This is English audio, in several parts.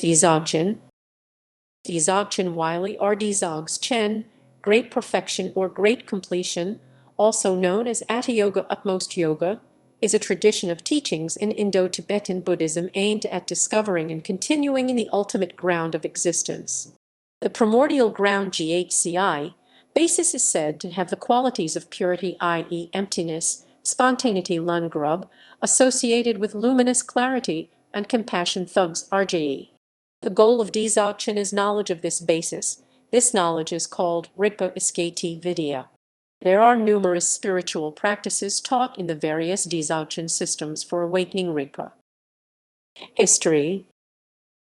Dzogchen, Dzogchen Wylie or rdzogs chen, great perfection or great completion, also known as atiyoga utmost yoga, is a tradition of teachings in Indo-Tibetan Buddhism aimed at discovering and continuing in the ultimate ground of existence. The primordial ground ghzi basis is said to have the qualities of purity, i.e. emptiness, spontaneity, lhun, grub, associated with luminous clarity, and compassion, thugs, ghzi. The goal of Desouction is knowledge of this basis. This knowledge is called rigpa vidyā. There are numerous spiritual practices taught in the various Desouction systems for awakening rigpa. History.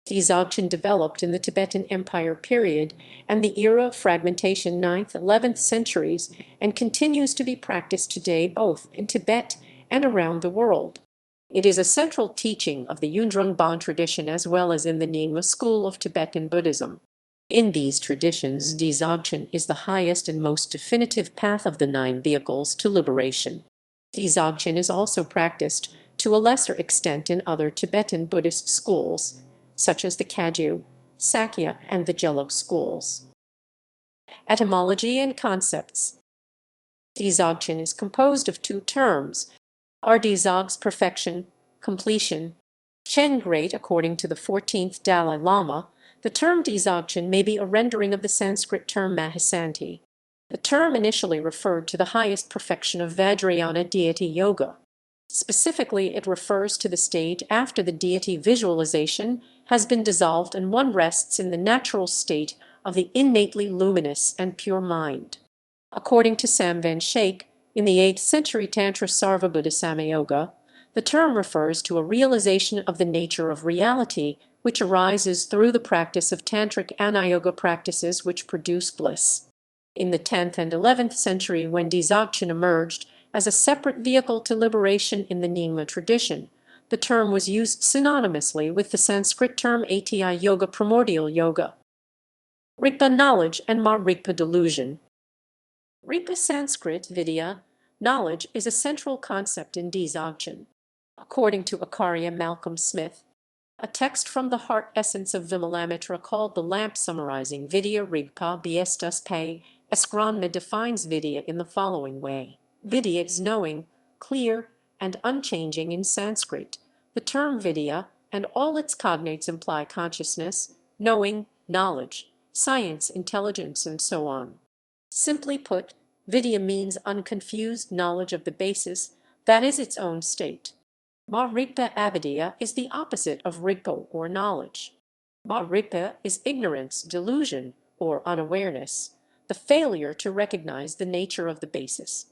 Dzogchen developed in the Tibetan Empire period and the era of fragmentation 9th–11th centuries and continues to be practiced today both in Tibet and around the world. It is a central teaching of the Yundrungban tradition as well as in the Nyingma school of Tibetan Buddhism. In these traditions, Dzogchen is the highest and most definitive path of the 9 vehicles to liberation. Dzogchen is also practiced to a lesser extent in other Tibetan Buddhist schools, such as the Kagyu, Sakya, and the Gelug schools. Etymology and concepts. Dzogchen is composed of 2 terms, rdzogs perfection, completion, chen great. According to the 14th Dalai Lama, the term Dzogchen may be a rendering of the Sanskrit term Mahasanti. The term initially referred to the highest perfection of Vajrayana deity yoga. Specifically, it refers to the stage after the deity visualization has been dissolved and one rests in the natural state of the innately luminous and pure mind. According to Samvan Shaikh, in the 8th century Tantra Sarvabhuta Samayoga, the term refers to a realization of the nature of reality which arises through the practice of tantric anayoga practices which produce bliss. In the 10th and 11th century, when Dzogchen emerged as a separate vehicle to liberation in the Nyingma tradition, the term was used synonymously with the Sanskrit term atiyoga, primordial yoga. Rigpa knowledge and rigpa delusion. Rigpa Sanskrit vidyā, knowledge, is a central concept in Dzogchen. According to Acharya Malcolm Smith, a text from the heart essence of Vimalamitra called the lamp summarizing vidyā rigpa biestas pay, Esgranma defines vidyā in the following way. Vidyā is knowing, clear, and unchanging in Sanskrit. The term vidyā and all its cognates imply consciousness, knowing, knowledge, science, intelligence, and so on. Simply put, vidyā means unconfused knowledge of the basis, that is its own state. Rigpa avidya is the opposite of rigpa or knowledge. Rigpa is ignorance, delusion, or unawareness, the failure to recognize the nature of the basis.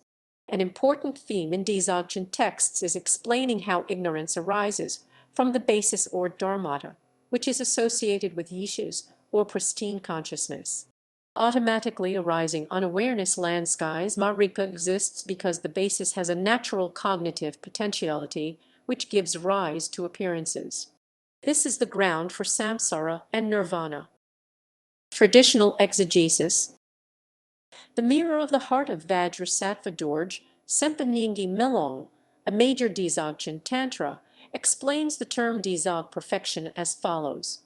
An important theme in Dzogchen texts is explaining how ignorance arises from the basis or dharmata, which is associated with yishas or pristine consciousness. Automatically arising unawareness landskies, rigpa exists because the basis has a natural cognitive potentiality which gives rise to appearances. This is the ground for samsara and nirvana. Traditional exegesis. The mirror of the heart of Vajrasattva Dorje, Sempa Melong, a major Dzogchen Tantra, explains the term Dzog perfection as follows.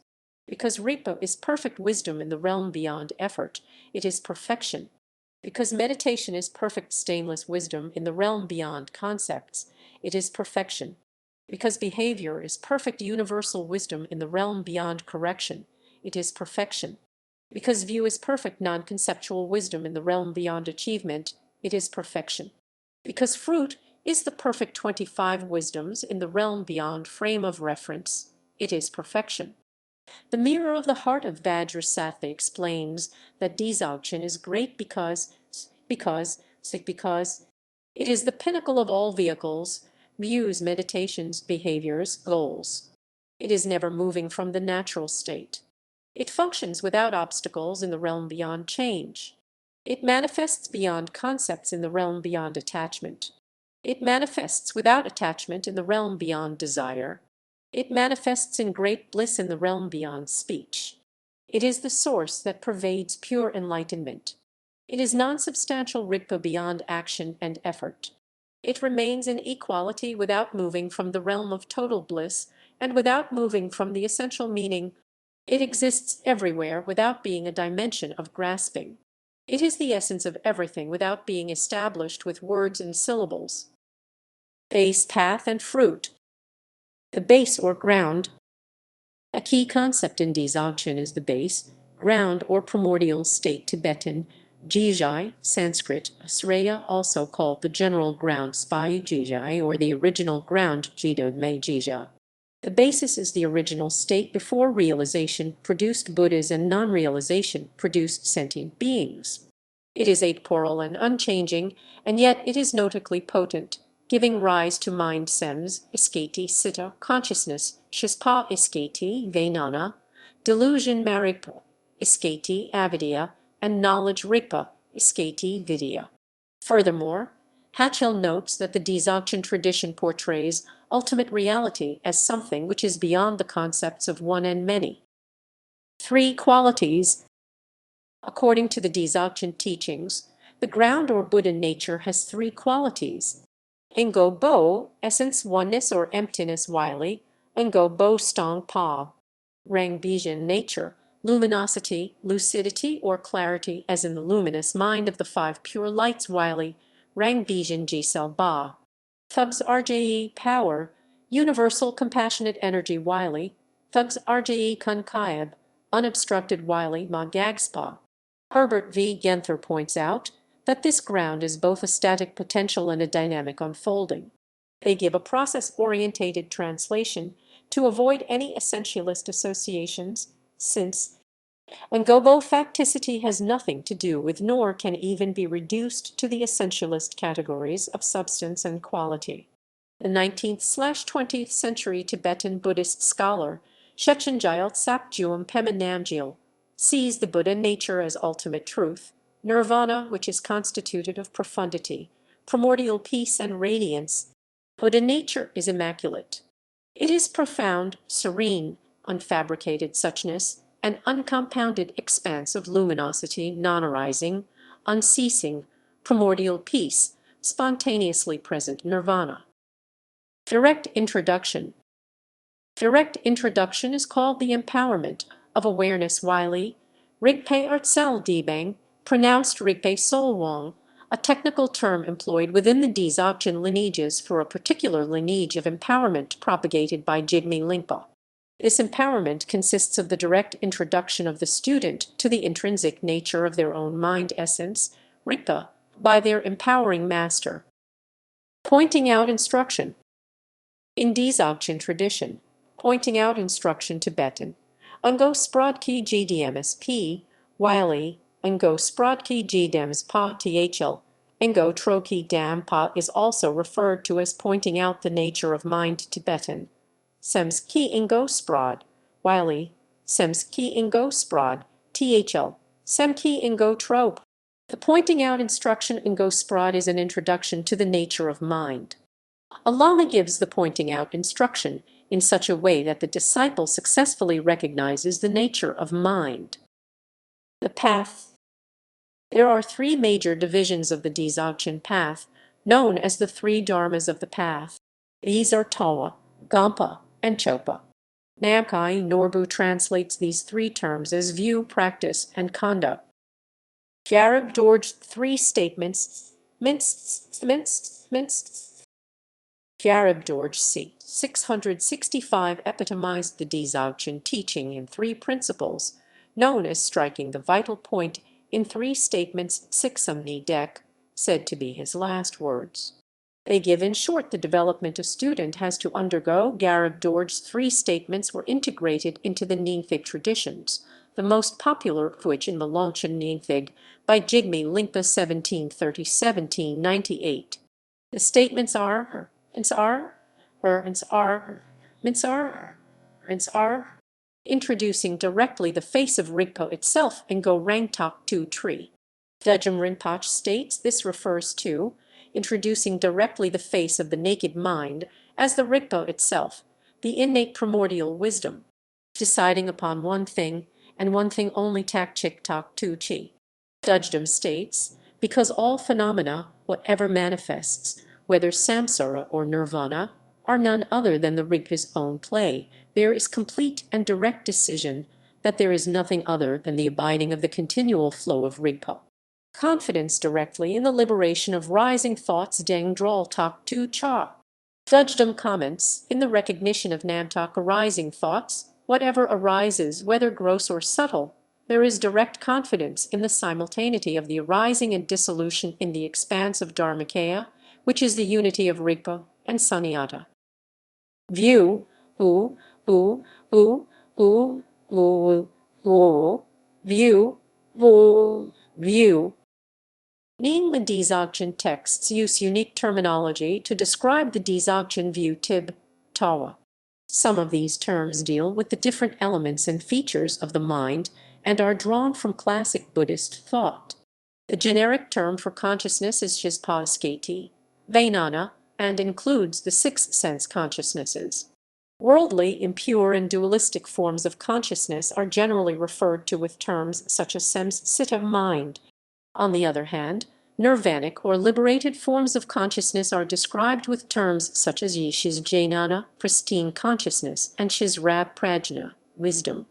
Because rigpa is perfect wisdom in the realm beyond effort, it is perfection. Because meditation is perfect stainless wisdom in the realm beyond concepts, it is perfection. Because behavior is perfect universal wisdom in the realm beyond correction, it is perfection. Because view is perfect non-conceptual wisdom in the realm beyond achievement, it is perfection. Because fruit is the perfect 25 wisdoms in the realm beyond frame of reference, it is perfection. The mirror of the heart of Vajrasattva explains that Dzogchen is great because it is the pinnacle of all vehicles, views, meditations, behaviors, goals. It is never moving from the natural state. It functions without obstacles in the realm beyond change. It manifests beyond concepts in the realm beyond attachment. It manifests without attachment in the realm beyond desire. It manifests in great bliss in the realm beyond speech. It is the source that pervades pure enlightenment. It is non-substantial rigpa beyond action and effort. It remains in equality without moving from the realm of total bliss and without moving from the essential meaning It exists everywhere without being a dimension of grasping. It is the essence of everything without being established with words and syllables. Base, path, and fruit. The base or ground. A key concept in Dzogchen is the base, ground, or primordial state, Tibetan, ghzi, Sanskrit, Sreya, also called the general ground, ghzi, or the original ground, ghzi. The basis is the original state before realization produced Buddhas and non-realization produced sentient beings. It is atemporal and unchanging, and yet it is notably potent, giving rise to mind sems, iskati citta, consciousness, shispa iskati, vejnana, delusion marigpa, iskati avidya, and knowledge rigpa, iskati vidyā. Furthermore, Hatchell notes that the Desouction tradition portrays ultimate reality as something which is beyond the concepts of one and many. Three qualities. According to the Desouction teachings, the ground or Buddha nature has three qualities. Ngo Bo, essence, oneness, or emptiness, Wylie. Ngo Bo Stong Pa. Rang Bijan, nature, luminosity, lucidity, or clarity, as in the luminous mind of the five pure lights, Wylie. Rang Bijan Gisel Ba. Thugs RJE, power, universal compassionate energy, Wylie. Thugs RJE Kunkayab, unobstructed, Wylie Ma Gagspa. Herbert V. Genther points out that this ground is both a static potential and a dynamic unfolding. They give a process-orientated translation to avoid any essentialist associations, since Ngobo facticity has nothing to do with nor can even be reduced to the essentialist categories of substance and quality. The 19th/20th century Tibetan Buddhist scholar Shechen Gyaltse Sapjuam Pema Namgyal sees the Buddha nature as ultimate truth, nirvana, which is constituted of profundity, primordial peace, and radiance. Buddha nature is immaculate. It is profound, serene, unfabricated suchness, an uncompounded expanse of luminosity, non-arising, unceasing, primordial peace, spontaneously present nirvana. Direct introduction. Direct introduction is called the empowerment of awareness, Wylie. Rigpa Artsel Debang, pronounced Rigpa Solwang, a technical term employed within the Dzogchen lineages for a particular lineage of empowerment propagated by Jigme Lingpa. This empowerment consists of the direct introduction of the student to the intrinsic nature of their own mind essence, rigpa, by their empowering master. Pointing out instruction. In Dzogchen tradition, pointing out instruction, Tibetan, Ungo Sprodki GDMSP, Wylie, Ungo Sprodki GDMS Pa THL, Ungo Troki Dam Pa is also referred to as pointing out the nature of mind, Tibetan. Sems Ki Ingo Sprod, Wylie, Sems Ki Ingo Sprod, THL, Sem Ki Ingo Trope. The pointing out instruction Ingo Sprod is an introduction to the nature of mind. A Lama gives the pointing out instruction in such a way that the disciple successfully recognizes the nature of mind. The path. There are three major divisions of the Dzogchen path, known as the three dharmas of the path. These are Tawa, Gampa, and Chopa. Namkai Norbu translates these three terms as view, practice, and conduct. Garib Dorj, three statements, minced. Garib Dorj c. 665 epitomized the Dzogchen teaching in three principles, known as striking the vital point in three statements, Sixamni Dek, said to be his last words. They give in short the development a student has to undergo. Garib Dorj's three statements were integrated into the Nyingthig traditions, the most popular of which in the Longchen Nyingthig by Jigme Lingpa 1730-1798. The statements are introducing directly the face of Rigpa itself and Go Rangtok Tu Tree. Dudjom Rinpoche states this refers to introducing directly the face of the naked mind as the Rigpa itself, the innate primordial wisdom, deciding upon one thing and one thing only, tak chik tok tu chi. Dudjom states, because all phenomena, whatever manifests, whether samsara or nirvana, are none other than the Rigpa's own play, there is complete and direct decision, that there is nothing other than the abiding of the continual flow of rigpa. Confidence directly in the liberation of rising thoughts Deng Dral Tak Tu Cha. Judgedom comments, in the recognition of Namtak arising thoughts, whatever arises, whether gross or subtle, there is direct confidence in the simultaneity of the arising and dissolution in the expanse of Dharmakaya, which is the unity of rigpa and sunyata. View, u, u, u, u, u, u, view, view. Nyingma Dzogchen texts use unique terminology to describe the Dzogchen view Tib, Tawa. Some of these terms deal with the different elements and features of the mind and are drawn from classic Buddhist thought. The generic term for consciousness is Shizpa Vajnana, and includes the six sense consciousnesses. Worldly, impure, and dualistic forms of consciousness are generally referred to with terms such as samsita mind. On the other hand, nirvanic or liberated forms of consciousness are described with terms such as Yishizjnana, pristine consciousness, and Shizrab Prajna, wisdom.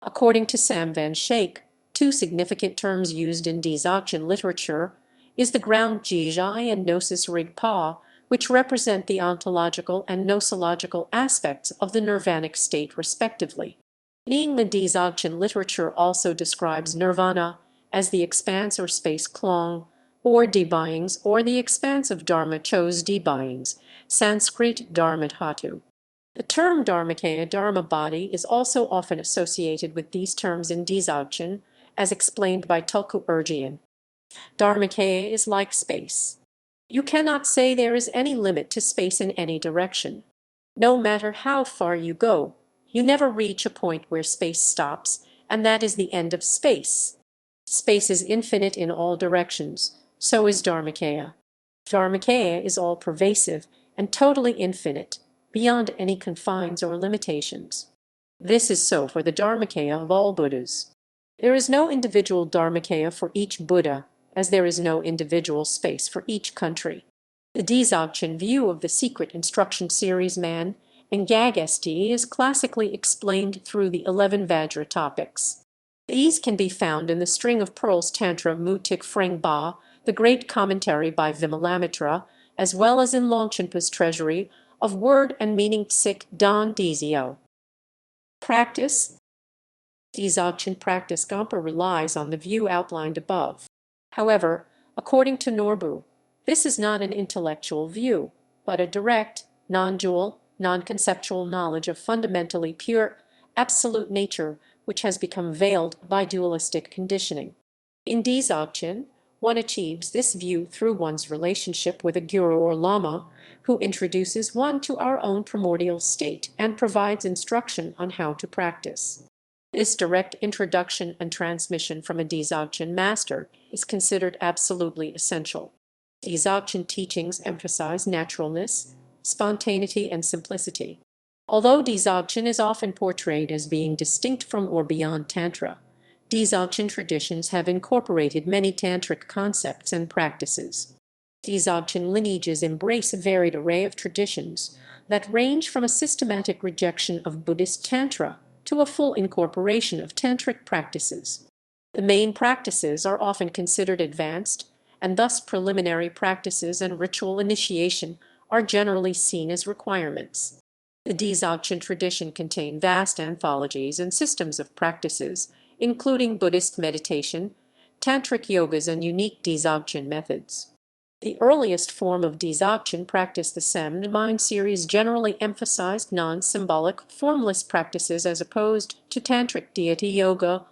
According to Sam Van Schaik, two significant terms used in Dzogchen literature is the ground ghzi and gnosis rigpa, which represent the ontological and nosological aspects of the nirvanic state respectively. Nyingma Dzogchen literature also describes nirvana as the expanse or space klong, or debyings, or the expanse of dharma chose debyings, Sanskrit dharmadhatu. The term dharmakaya dharma body is also often associated with these terms in Dzogchen, as explained by Tulku Urgyen. Dharmakaya is like space. You cannot say there is any limit to space in any direction. No matter how far you go, you never reach a point where space stops, and that is the end of space. Space is infinite in all directions, so is Dharmakaya. Dharmakaya is all-pervasive and totally infinite, beyond any confines or limitations. This is so for the Dharmakaya of all Buddhas. There is no individual Dharmakaya for each Buddha, as there is no individual space for each country. The Dzogchen view of the secret instruction series Man and Gag-st is classically explained through the 11 Vajra topics. These can be found in the String of Pearls Tantra Mutik Freng Ba, the great commentary by Vimalamitra, as well as in Longchenpa's Treasury of Word and Meaning Tsik Dan Dzio. Practice. Dzogchen practice Gompa relies on the view outlined above. However, according to Norbu, this is not an intellectual view, but a direct, non-dual, non-conceptual knowledge of fundamentally pure, absolute nature which has become veiled by dualistic conditioning. In Dzogchen, one achieves this view through one's relationship with a guru or lama who introduces one to our own primordial state and provides instruction on how to practice. This direct introduction and transmission from a Dzogchen master is considered absolutely essential. Dzogchen teachings emphasize naturalness, spontaneity, and simplicity. Although Dzogchen is often portrayed as being distinct from or beyond Tantra, Dzogchen traditions have incorporated many tantric concepts and practices. Dzogchen lineages embrace a varied array of traditions that range from a systematic rejection of Buddhist Tantra to a full incorporation of tantric practices. The main practices are often considered advanced, and thus preliminary practices and ritual initiation are generally seen as requirements. The Dzogchen tradition contains vast anthologies and systems of practices, including Buddhist meditation, tantric yogas, and unique Dzogchen methods. The earliest form of Dzogchen practice, the Semd Mind series, generally emphasized non-symbolic, formless practices as opposed to tantric deity yoga.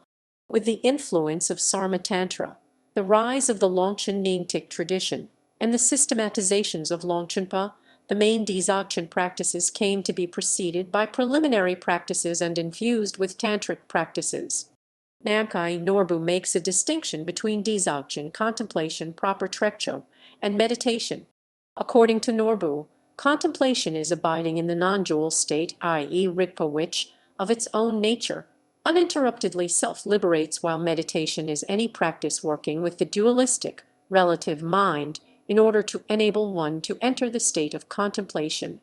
With the influence of Sarma Tantra, the rise of the Longchen Nyingtik tradition, and the systematizations of Longchenpa, the main Dzogchen practices came to be preceded by preliminary practices and infused with tantric practices. Namkhai Norbu makes a distinction between Dzogchen contemplation, proper trekcho, and meditation. According to Norbu, contemplation is abiding in the non-dual state, i.e. rigpa, which, of its own nature, uninterruptedly self-liberates, while meditation is any practice working with the dualistic, relative mind in order to enable one to enter the state of contemplation.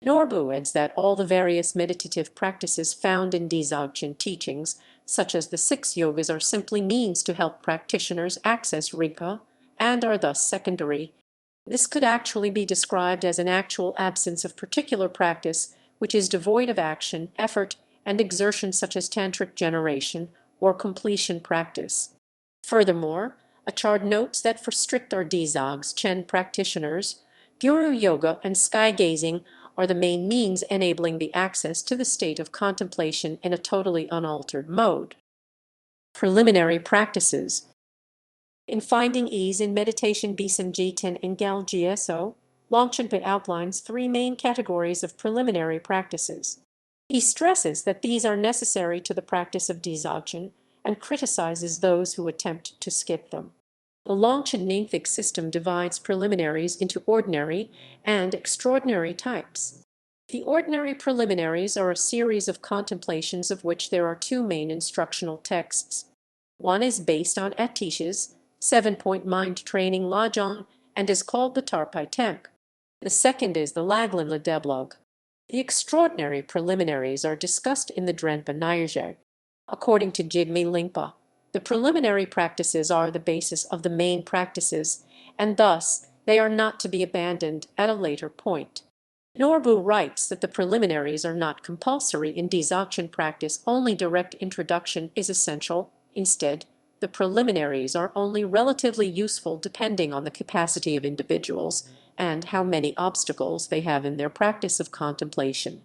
Norbu adds that all the various meditative practices found in Dzogchen teachings, such as the 6 yogas, are simply means to help practitioners access rigpa and are thus secondary. This could actually be described as an actual absence of particular practice, which is devoid of action, effort, and exertion, such as tantric generation or completion practice. Furthermore, a chart notes that for strict or Dzogchen Chen practitioners, guru yoga and sky gazing are the main means enabling the access to the state of contemplation in a totally unaltered mode. Preliminary practices. In Finding Ease in Meditation Bisanjiten and Galgso, Longchenpa outlines 3 main categories of preliminary practices. He stresses that these are necessary to the practice of Dzogchen and criticizes those who attempt to skip them. The Longchen Nyingthig system divides preliminaries into ordinary and extraordinary types. The ordinary preliminaries are a series of contemplations of which there are 2 main instructional texts. One is based on Atish's 7-point mind training lhun and is called the Tarpai Tenk. The second is the Laglan Ladeblog. The extraordinary preliminaries are discussed in the Drenpa Nyerjag. According to Jigme Lingpa, the preliminary practices are the basis of the main practices, and thus they are not to be abandoned at a later point. Norbu writes that the preliminaries are not compulsory in Dzogchen practice, only direct introduction is essential. Instead, the preliminaries are only relatively useful depending on the capacity of individuals and how many obstacles they have in their practice of contemplation.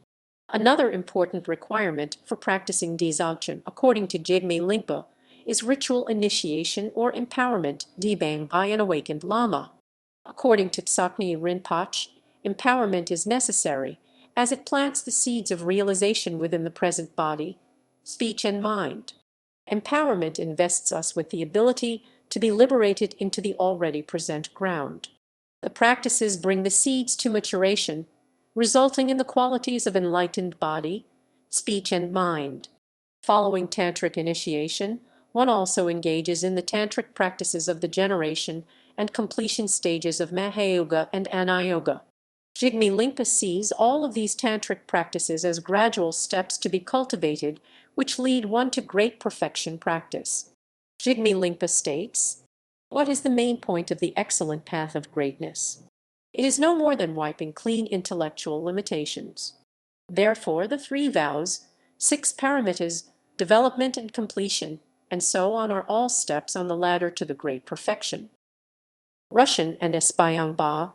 Another important requirement for practicing Dzogchen, according to Jigme Lingpa, is ritual initiation or empowerment debang by an awakened lama. According to Tsoknyi Rinpoche, empowerment is necessary as it plants the seeds of realization within the present body, speech, and mind. Empowerment invests us with the ability to be liberated into the already present ground. The practices bring the seeds to maturation, resulting in the qualities of enlightened body, speech, and mind. Following tantric initiation, one also engages in the tantric practices of the generation and completion stages of Mahayoga and Anayoga. Jigme Lingpa sees all of these tantric practices as gradual steps to be cultivated, which lead one to great perfection practice. Jigme Lingpa states, "What is the main point of the excellent path of greatness? It is no more than wiping clean intellectual limitations. Therefore, the 3 vows, 6 paramitas, development and completion, and so on are all steps on the ladder to the great perfection." Russian and Espayang.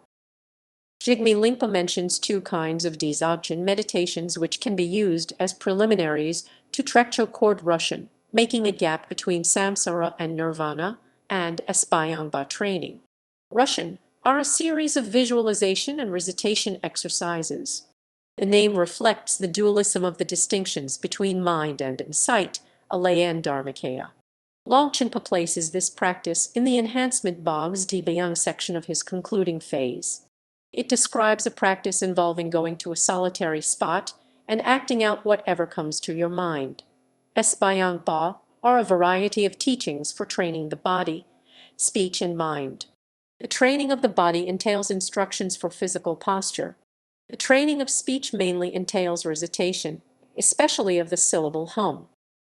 Jigme Lingpa mentions 2 kinds of Dzogchen meditations which can be used as preliminaries to Trekcho Cord Russian, making a gap between samsara and nirvana, and Espayangba training. Russian are a series of visualization and recitation exercises. The name reflects the dualism of the distinctions between mind and sight, Alayan Dharmakaya. Longchenpa places this practice in the Enhancement Bog's Debayang section of his concluding phase. It describes a practice involving going to a solitary spot and acting out whatever comes to your mind. Espayang Ba are a variety of teachings for training the body, speech, and mind. The training of the body entails instructions for physical posture. The training of speech mainly entails recitation, especially of the syllable hum.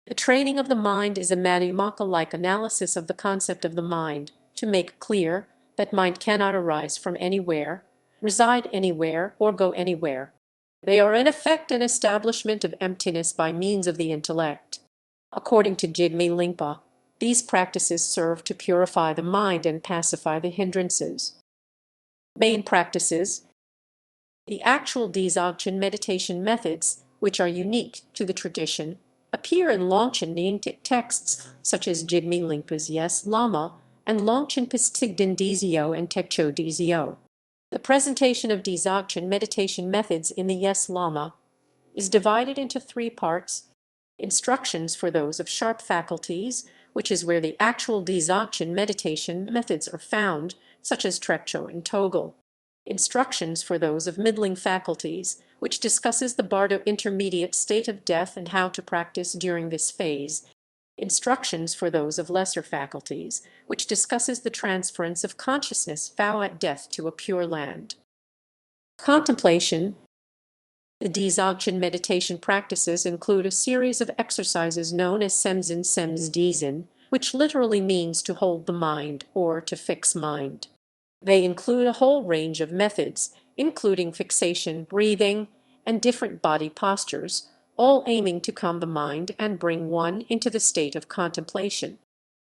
The training of the mind is a Madhyamaka-like analysis of the concept of the mind, to make clear that mind cannot arise from anywhere, reside anywhere, or go anywhere. They are in effect an establishment of emptiness by means of the intellect. According to Jigme Lingpa, these practices serve to purify the mind and pacify the hindrances. Main practices. The actual Dzogchen meditation methods, which are unique to the tradition, appear in Longchen Nyingthig texts such as Jigme Lingpa's Yes Lama and Longchenpa's Tsigden Dzio and Tekcho Dzio. The presentation of Dzogchen meditation methods in the Yes Lama is divided into 3 parts: instructions for those of sharp faculties, which is where the actual Dzogchen meditation methods are found, such as Trekcho and Togel; instructions for those of middling faculties, which discusses the Bardo intermediate state of death and how to practice during this phase; instructions for those of lesser faculties, which discusses the transference of consciousness vow at death to a pure land. Contemplation. The Dzogchen meditation practices include a series of exercises known as semzen, which literally means to hold the mind or to fix mind. They include a whole range of methods, including fixation, breathing, and different body postures, all aiming to calm the mind and bring one into the state of contemplation.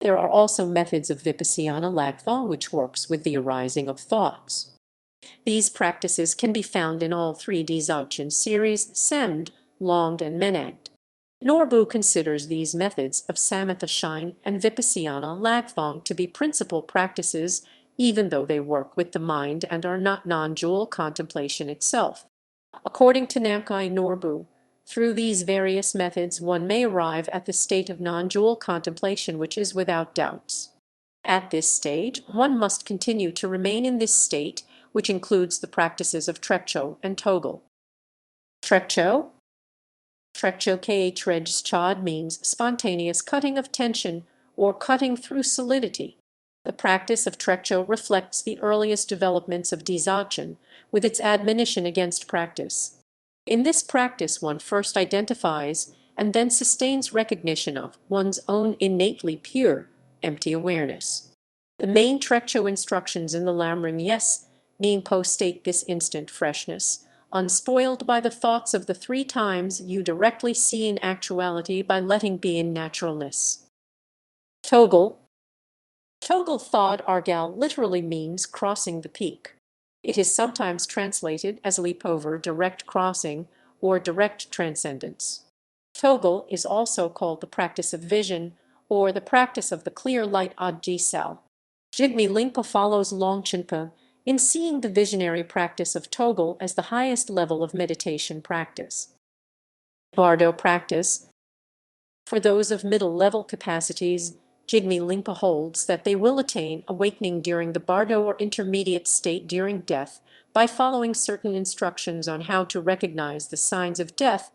There are also methods of vipassana, which works with the arising of thoughts. These practices can be found in all three Dzogchen series, Semd, Longed, and Menand. Norbu considers these methods of samatha shine and vipassana to be principal practices, even though they work with the mind and are not non-dual contemplation itself. According to Namkhai Norbu, through these various methods one may arrive at the state of non-dual contemplation which is without doubts. At this stage, one must continue to remain in this state, which includes the practices of Trekcho and Toggle. Trekcho Khrejchad means spontaneous cutting of tension or cutting through solidity. The practice of Trekcho reflects the earliest developments of Dzogchen, with its admonition against practice. In this practice one first identifies and then sustains recognition of one's own innately pure, empty awareness. The main Trekcho instructions in the Lamrim Yes Ningpo state this instant freshness, unspoiled by the thoughts of the 3 times you directly see in actuality by letting be in naturalness. Toggle thought Argal literally means crossing the peak. It is sometimes translated as leap over, direct crossing, or direct transcendence. Toggle is also called the practice of vision, or the practice of the clear light ghzi. Jigme Lingpa follows Longchenpa in seeing the visionary practice of Toggle as the highest level of meditation practice. Bardo practice. For those of middle-level capacities, Jigme Lingpa holds that they will attain awakening during the Bardo or intermediate state during death by following certain instructions on how to recognize the signs of death.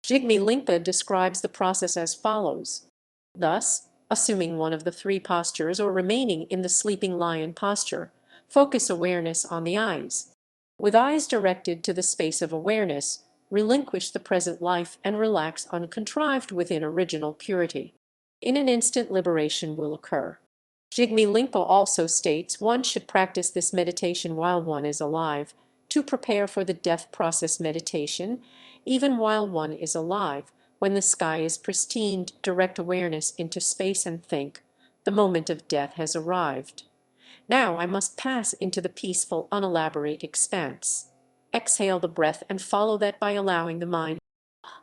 Jigme Lingpa describes the process as follows. Thus, assuming one of the 3 postures or remaining in the sleeping lion posture, focus awareness on the eyes. With eyes directed to the space of awareness, relinquish the present life and relax uncontrived within original purity. In an instant liberation will occur. Jigme Lingpa also states one should practice this meditation while one is alive, to prepare for the death process meditation, even while one is alive, when the sky is pristine, direct awareness into space and think, the moment of death has arrived. Now I must pass into the peaceful, unelaborate expanse. Exhale the breath and follow that by allowing the mind.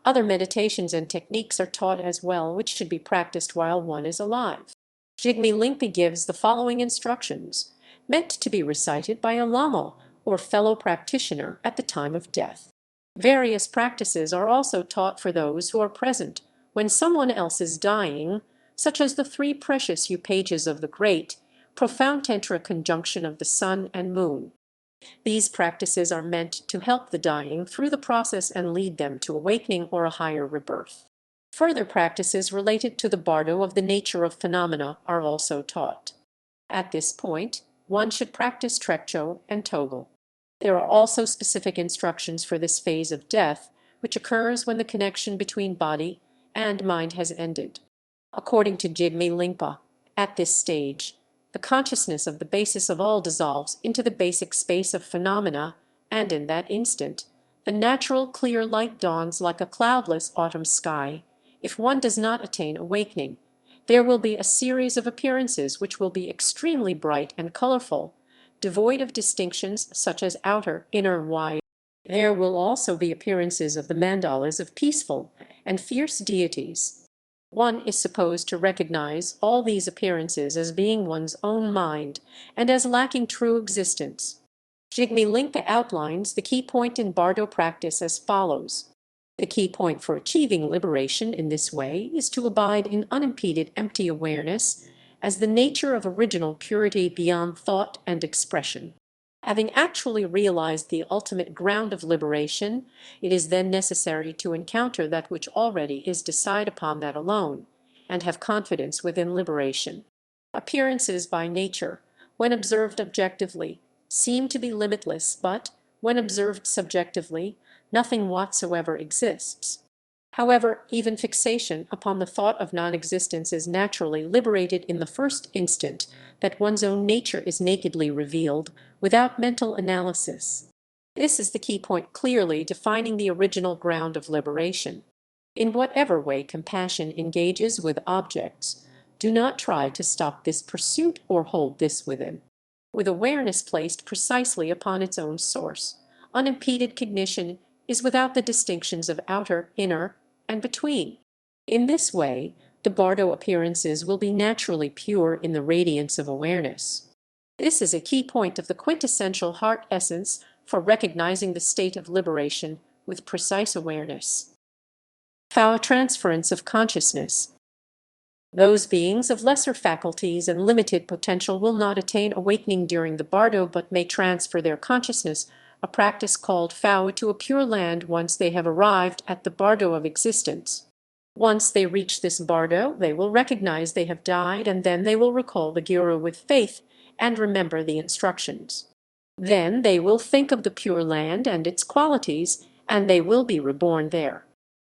Other meditations and techniques are taught as well, which should be practiced while one is alive. Jigme Lingpa gives the following instructions, meant to be recited by a lama or fellow practitioner at the time of death. Various practices are also taught for those who are present when someone else is dying, such as the 3 precious pages of the great, profound Tantra conjunction of the sun and moon. These practices are meant to help the dying through the process and lead them to awakening or a higher rebirth. Further practices related to the Bardo of the nature of phenomena are also taught. At this point, one should practice Trekcho and Toggle. There are also specific instructions for this phase of death, which occurs when the connection between body and mind has ended. According to Jigme Lingpa, at this stage, the consciousness of the basis of all dissolves into the basic space of phenomena, and in that instant, the natural clear light dawns like a cloudless autumn sky. If one does not attain awakening, there will be a series of appearances which will be extremely bright and colorful, devoid of distinctions such as outer, inner, wide. There will also be appearances of the mandalas of peaceful and fierce deities. One is supposed to recognize all these appearances as being one's own mind and as lacking true existence. Jigme Lingpa outlines the key point in Bardo practice as follows. The key point for achieving liberation in this way is to abide in unimpeded empty awareness as the nature of original purity beyond thought and expression. Having actually realized the ultimate ground of liberation, it is then necessary to encounter that which already is decide upon that alone, and have confidence within liberation. Appearances by nature, when observed objectively, seem to be limitless, but, when observed subjectively, nothing whatsoever exists. However, even fixation upon the thought of non-existence is naturally liberated in the first instant that one's own nature is nakedly revealed, without mental analysis. This is the key point, clearly defining the original ground of liberation. In whatever way compassion engages with objects, do not try to stop this pursuit or hold this within. With awareness placed precisely upon its own source, unimpeded cognition is without the distinctions of outer, inner, and between. In this way, the Bardo appearances will be naturally pure in the radiance of awareness. This is a key point of the quintessential heart essence for recognizing the state of liberation with precise awareness. Transference of consciousness. Those beings of lesser faculties and limited potential will not attain awakening during the Bardo, but may transfer their consciousness, a practice called to a pure land once they have arrived at the Bardo of existence. Once they reach this Bardo, they will recognize they have died, and then they will recall the Guru with faith and remember the instructions. Then they will think of the Pure Land and its qualities, and they will be reborn there.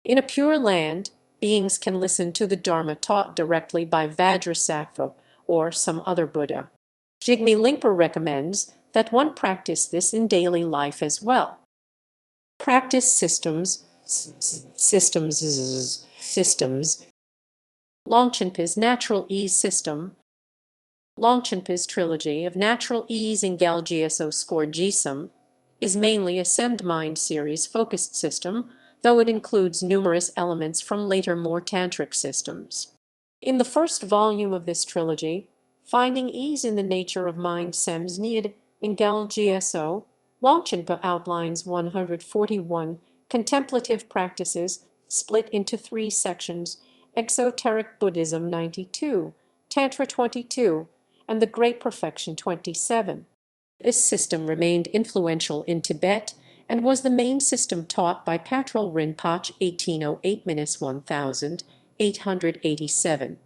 In a Pure Land, beings can listen to the Dharma taught directly by Vajrasattva or some other Buddha. Jigme Lingpa recommends that one practice this in daily life as well. Practice systems. Longchenpa's Natural Ease System. Longchenpa's Trilogy of Natural Ease in Galgso Scored Jisum is mainly a Semd Mind series focused system, though it includes numerous elements from later more tantric systems. In the first volume of this trilogy, Finding Ease in the Nature of Mind Sems Need in Galgso, Longchenpa outlines 141 contemplative practices split into 3 sections: Exoteric Buddhism 92, Tantra 22, and the Great Perfection 27. This system remained influential in Tibet and was the main system taught by Patrul Rinpoche 1808-1887.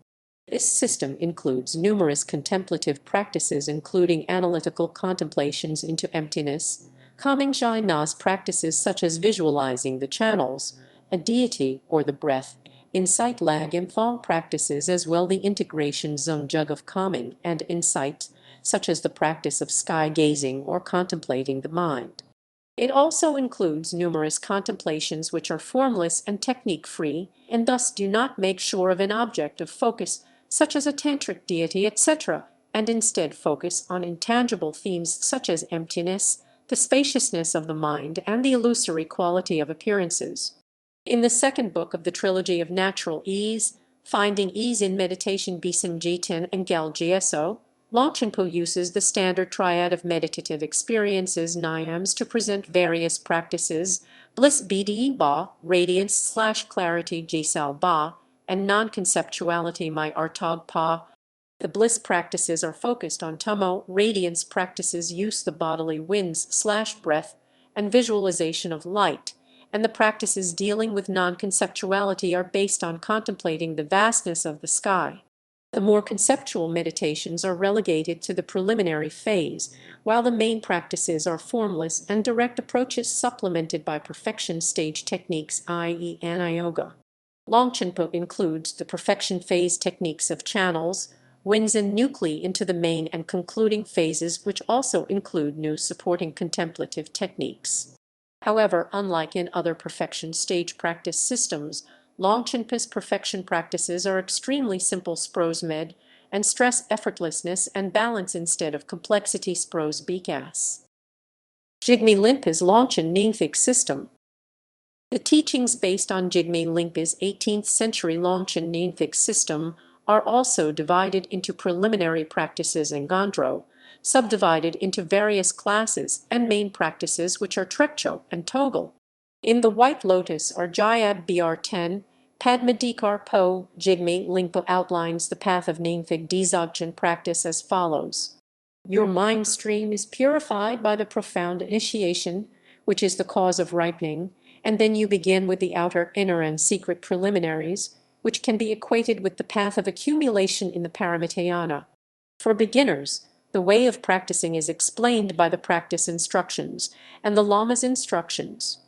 This system includes numerous contemplative practices, including analytical contemplations into emptiness, calming jhanas practices such as visualizing the channels, a deity or the breath, insight lag imphal practices, as well the integration zone jug of calming and insight, such as the practice of sky gazing or contemplating the mind. It also includes numerous contemplations which are formless and technique-free, and thus do not make sure of an object of focus, such as a tantric deity, etc., and instead focus on intangible themes such as emptiness, the spaciousness of the mind, and the illusory quality of appearances. In the second book of the Trilogy of Natural Ease, Finding Ease in Meditation Bisam Jiten and Galgso, Longchenpa uses the standard triad of meditative experiences (niyams) to present various practices: bliss vidyā, radiance/clarity jisal ba, and non-conceptuality my artog pa. The bliss practices are focused on tummo, radiance practices use the bodily winds/breath, and visualization of light, and the practices dealing with non-conceptuality are based on contemplating the vastness of the sky. The more conceptual meditations are relegated to the preliminary phase, while the main practices are formless and direct approaches supplemented by perfection stage techniques, i.e. atiyoga. Longchenpa includes the perfection phase techniques of channels, winds, and nuclei into the main and concluding phases, which also include new supporting contemplative techniques. However, unlike in other perfection stage practice systems, Longchenpa's perfection practices are extremely simple sprosmed and stress effortlessness and balance instead of complexity spros bikas. Jigme Lingpa's Longchen Ningthig system. The teachings based on Jigme Lingpa's 18th century Longchen Ningthig system are also divided into preliminary practices and Gondro, subdivided into various classes, and main practices, which are Trekcho and Toggle. In the White Lotus or Jayab Br 10, Padmadikar Po, Jigme Lingpa outlines the path of Ningthig Dzogchen practice as follows. Your mind stream is purified by the profound initiation, which is the cause of ripening, and then you begin with the outer, inner, and secret preliminaries, which can be equated with the path of accumulation in the Paramitayana. For beginners, the way of practicing is explained by the practice instructions and the Lama's instructions.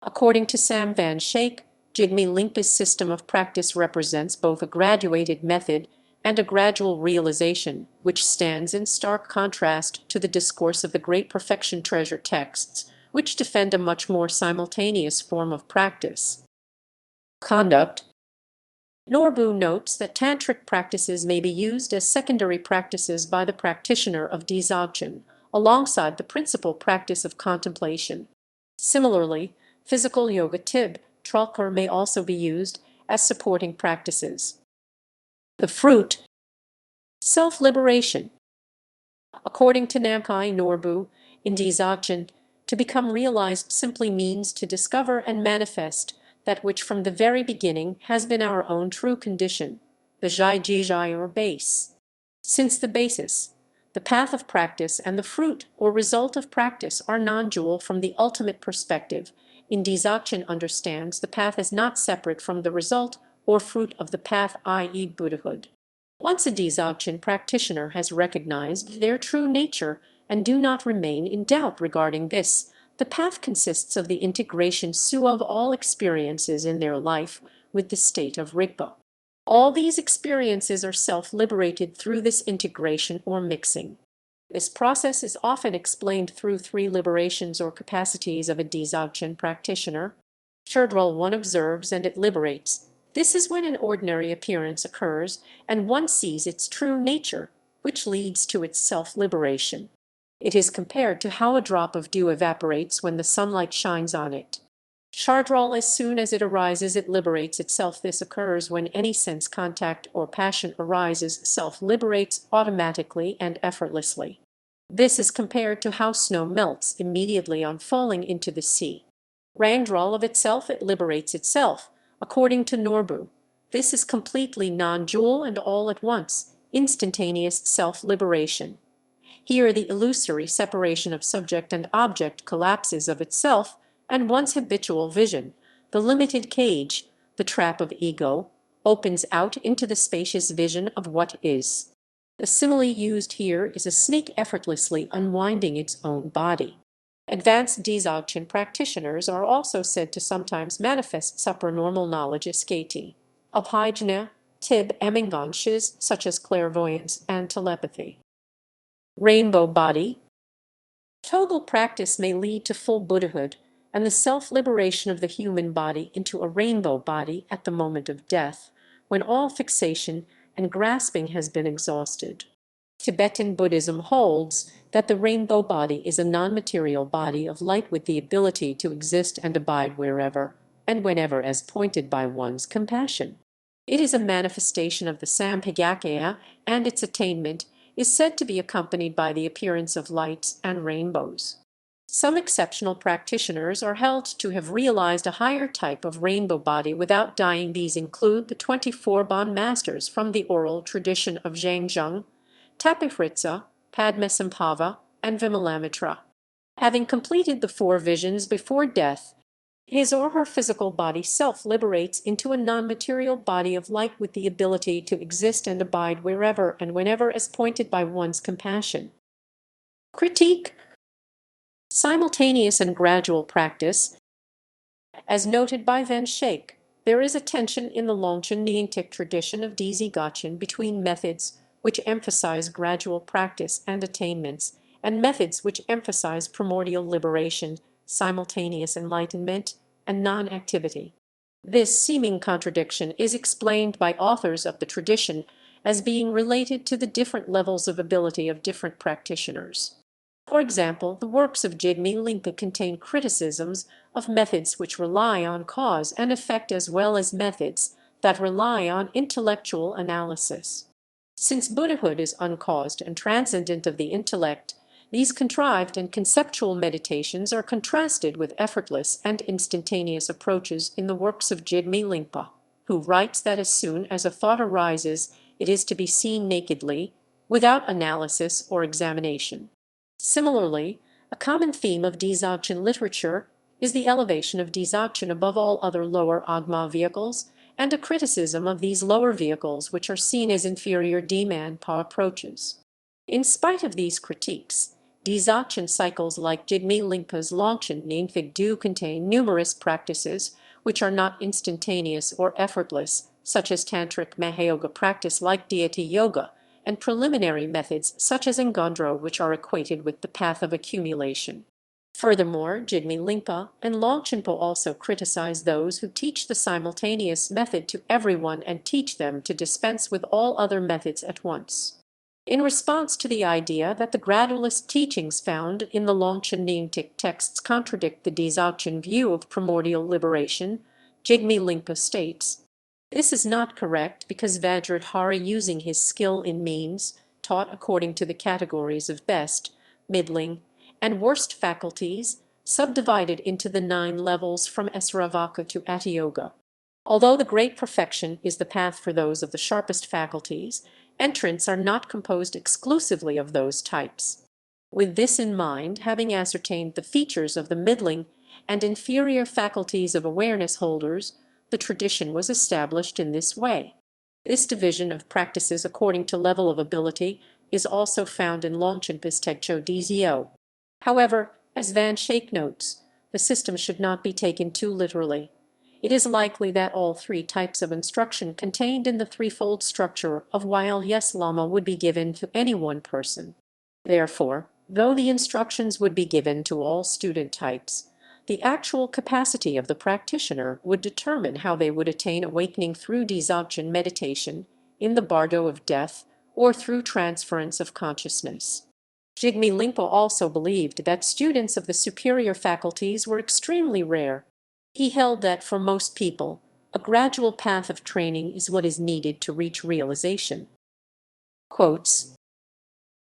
According to Sam Van Schaik, Jigme Lingpa's system of practice represents both a graduated method and a gradual realization, which stands in stark contrast to the discourse of the Great Perfection treasure texts, which defend a much more simultaneous form of practice. Conduct. Norbu notes that tantric practices may be used as secondary practices by the practitioner of Dzogchen, alongside the principal practice of contemplation. Similarly, physical yoga trulkur may also be used as supporting practices. The fruit. Self-liberation. According to Nampai Norbu, in Dzogchen, to become realized simply means to discover and manifest that which from the very beginning has been our own true condition, the ghzi or base. Since the basis, the path of practice, and the fruit or result of practice are non-dual from the ultimate perspective, in Dzogchen understands the path is not separate from the result or fruit of the path, i.e. Buddhahood. Once a Dzogchen practitioner has recognized their true nature and do not remain in doubt regarding this, the path consists of the integration of all experiences in their life with the state of rigpa. All these experiences are self-liberated through this integration or mixing. This process is often explained through three liberations or capacities of a Dzogchen practitioner. Sherdral 1 observes and it liberates. This is when an ordinary appearance occurs and one sees its true nature, which leads to its self-liberation. It is compared to how a drop of dew evaporates when the sunlight shines on it. Shardral, as soon as it arises, it liberates itself. This occurs when any sense contact or passion arises, self-liberates automatically and effortlessly. This is compared to how snow melts immediately on falling into the sea. Rangdral, of itself, it liberates itself. According to Norbu, this is completely non-dual and all at once, instantaneous self-liberation. Here the illusory separation of subject and object collapses of itself, and one's habitual vision, the limited cage, the trap of ego, opens out into the spacious vision of what is. The simile used here is a snake effortlessly unwinding its own body. Advanced Dzogchen practitioners are also said to sometimes manifest supernormal knowledge skati, abhijna, tib, eminganshas such as clairvoyance and telepathy. Rainbow body. Togal practice may lead to full Buddhahood and the self-liberation of the human body into a rainbow body at the moment of death, when all fixation and grasping has been exhausted. Tibetan Buddhism holds that the rainbow body is a non-material body of light with the ability to exist and abide wherever and whenever as pointed by one's compassion. It is a manifestation of the Sampagakaya, and its attainment is said to be accompanied by the appearance of lights and rainbows. Some exceptional practitioners are held to have realized a higher type of rainbow body without dying. These include the 24 Bon masters from the oral tradition of Zhangzhung, Tapihritsa, Padmasambhava, and Vimalamitra. Having completed the 4 visions before death, his or her physical body self-liberates into a non-material body of light with the ability to exist and abide wherever and whenever as pointed by one's compassion. Critique. Simultaneous and gradual practice. As noted by Van Schaik, there is a tension in the Longchen Nyingtik tradition of Dzogchen between methods which emphasize gradual practice and attainments, and methods which emphasize primordial liberation, simultaneous enlightenment, and non-activity. This seeming contradiction is explained by authors of the tradition as being related to the different levels of ability of different practitioners. For example, the works of Jigme Lingpa contain criticisms of methods which rely on cause and effect as well as methods that rely on intellectual analysis. Since Buddhahood is uncaused and transcendent of the intellect, these contrived and conceptual meditations are contrasted with effortless and instantaneous approaches in the works of Jigme Lingpa, who writes that as soon as a thought arises, it is to be seen nakedly, without analysis or examination. Similarly, a common theme of Dzogchen literature is the elevation of Dzogchen above all other lower Agma vehicles, and a criticism of these lower vehicles which are seen as inferior Dmanpa approaches. In spite of these critiques, Desouction cycles like Jigme Lingpa's Longchen Nyingthig do contain numerous practices which are not instantaneous or effortless, such as tantric Mahayoga practice like deity yoga, and preliminary methods such as Ngondro which are equated with the path of accumulation. Furthermore, Jigme Lingpa and Longchenpo also criticize those who teach the simultaneous method to everyone and teach them to dispense with all other methods at once. In response to the idea that the gradualist teachings found in the Longchen Nyingtik texts contradict the Dzogchen view of primordial liberation, Jigme Lingpa states, "This is not correct because Vajradhari, using his skill in means, taught according to the categories of best, middling, and worst faculties, subdivided into the 9 levels from Esravaka to atiyoga. Although the great perfection is the path for those of the sharpest faculties, entrants are not composed exclusively of those types. With this in mind, having ascertained the features of the middling and inferior faculties of awareness holders, the tradition was established in this way. This division of practices according to level of ability is also found in Longchenpa's Tegcho Dzio. However, as Van Schaik notes, the system should not be taken too literally. It is likely that all 3 types of instruction contained in the threefold structure of Wylie Lama would be given to any one person. Therefore, though the instructions would be given to all student types, the actual capacity of the practitioner would determine how they would attain awakening through Dzogchen meditation, in the Bardo of death, or through transference of consciousness. Jigme Lingpa also believed that students of the superior faculties were extremely rare. He held that for most people, a gradual path of training is what is needed to reach realization. Quotes,